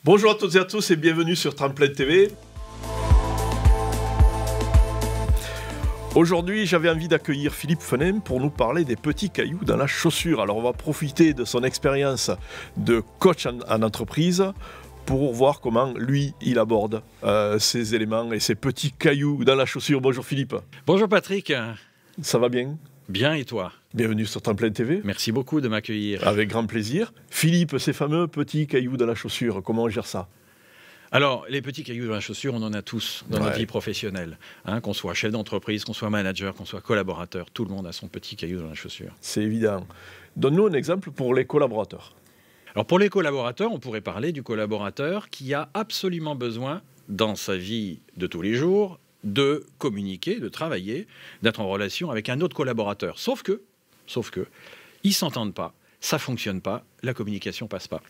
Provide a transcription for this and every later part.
Bonjour à toutes et à tous et bienvenue sur Tremplin TV. Aujourd'hui, j'avais envie d'accueillir Philippe Fenin pour nous parler des petits cailloux dans la chaussure. Alors, on va profiter de son expérience de coach en entreprise pour voir comment, lui, il aborde ces éléments et ces petits cailloux dans la chaussure. Bonjour Philippe. Bonjour Patrick. Ça va bien? Bien et toi? Bienvenue sur Tremplin TV. Merci beaucoup de m'accueillir. Avec grand plaisir. Philippe, ces fameux petits cailloux dans la chaussure, comment on gère ça? Alors, les petits cailloux dans la chaussure, on en a tous dans notre vie professionnelle. Qu'on soit chef d'entreprise, qu'on soit manager, qu'on soit collaborateur, tout le monde a son petit caillou dans la chaussure. C'est évident. Donne-nous un exemple pour les collaborateurs. Alors, pour les collaborateurs, on pourrait parler du collaborateur qui a absolument besoin, dans sa vie de tous les jours, de communiquer, de travailler, d'être en relation avec un autre collaborateur. Sauf que, ils ne s'entendent pas, ça ne fonctionne pas, la communication ne passe pas.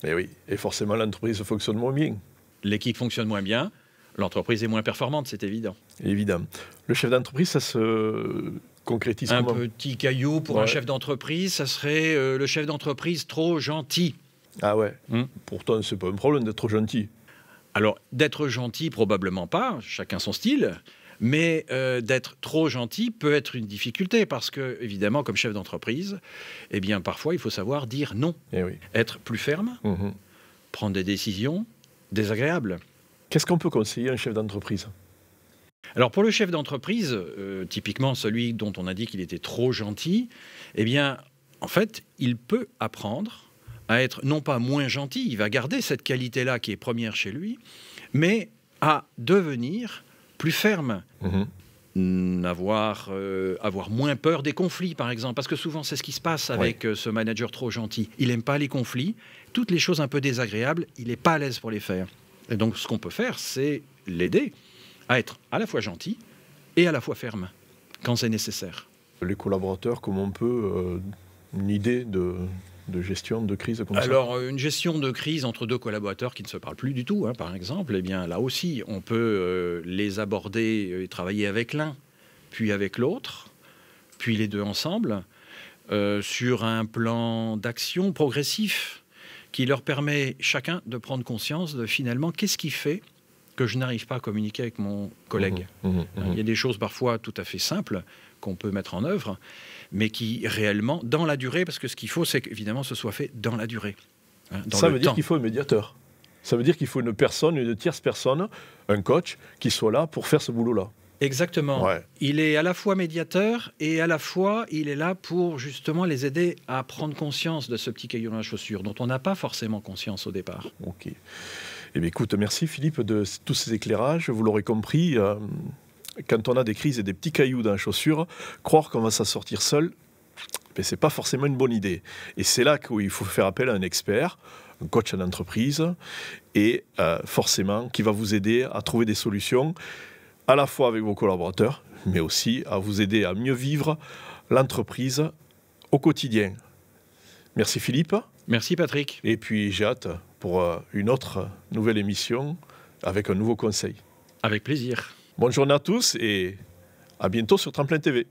Et oui, et forcément l'entreprise fonctionne moins bien. L'équipe fonctionne moins bien, l'entreprise est moins performante, c'est évident. Évidemment. Le chef d'entreprise, ça se concrétise comment? Un petit caillou pour un chef d'entreprise, ça serait le chef d'entreprise trop gentil. Ah ouais. Pourtant, c'est pas un problème d'être trop gentil. Alors, d'être gentil, probablement pas, chacun son style. Mais d'être trop gentil peut être une difficulté parce que, évidemment, comme chef d'entreprise, eh bien, parfois, il faut savoir dire non. Eh oui. Être plus ferme, prendre des décisions désagréables. Qu'est-ce qu'on peut conseiller à un chef d'entreprise? Alors, pour le chef d'entreprise, typiquement celui dont on a dit qu'il était trop gentil, eh bien, en fait, il peut apprendre à être non pas moins gentil, il va garder cette qualité-là qui est première chez lui, mais à devenir plus ferme, avoir moins peur des conflits, par exemple, parce que souvent c'est ce qui se passe avec ce manager trop gentil. Il n'aime pas les conflits, toutes les choses un peu désagréables, il n'est pas à l'aise pour les faire. Et donc ce qu'on peut faire, c'est l'aider à être à la fois gentil et à la fois ferme, quand c'est nécessaire. Les collaborateurs, comment on peut, une idée de gestion de crise comme ça? Alors, une gestion de crise entre deux collaborateurs qui ne se parlent plus du tout, par exemple, eh bien, là aussi, on peut les aborder et travailler avec l'un, puis avec l'autre, puis les deux ensemble, sur un plan d'action progressif qui leur permet chacun de prendre conscience de finalement qu'est-ce qui fait que je n'arrive pas à communiquer avec mon collègue. Il y a des choses parfois tout à fait simples qu'on peut mettre en œuvre, mais qui réellement, dans la durée, parce que ce qu'il faut, c'est qu'évidemment, ce soit fait dans la durée. Ça veut dire qu'il faut un médiateur. Ça veut dire qu'il faut une personne, une tierce personne, un coach, qui soit là pour faire ce boulot-là. Exactement. Ouais. Il est à la fois médiateur et à la fois, il est là pour justement les aider à prendre conscience de ce petit caillou dans la chaussure, dont on n'a pas forcément conscience au départ. Ok. Eh bien, écoute, merci Philippe de tous ces éclairages. Vous l'aurez compris, quand on a des crises et des petits cailloux dans la chaussure, croire qu'on va s'en sortir seul, ce n'est pas forcément une bonne idée. Et c'est là qu'il faut faire appel à un expert, un coach en entreprise, et forcément qui va vous aider à trouver des solutions, à la fois avec vos collaborateurs, mais aussi à vous aider à mieux vivre l'entreprise au quotidien. Merci Philippe. Merci Patrick. Et puis j'ai hâte pour une autre nouvelle émission avec un nouveau conseil. Avec plaisir. Bonne journée à tous et à bientôt sur Tremplin TV.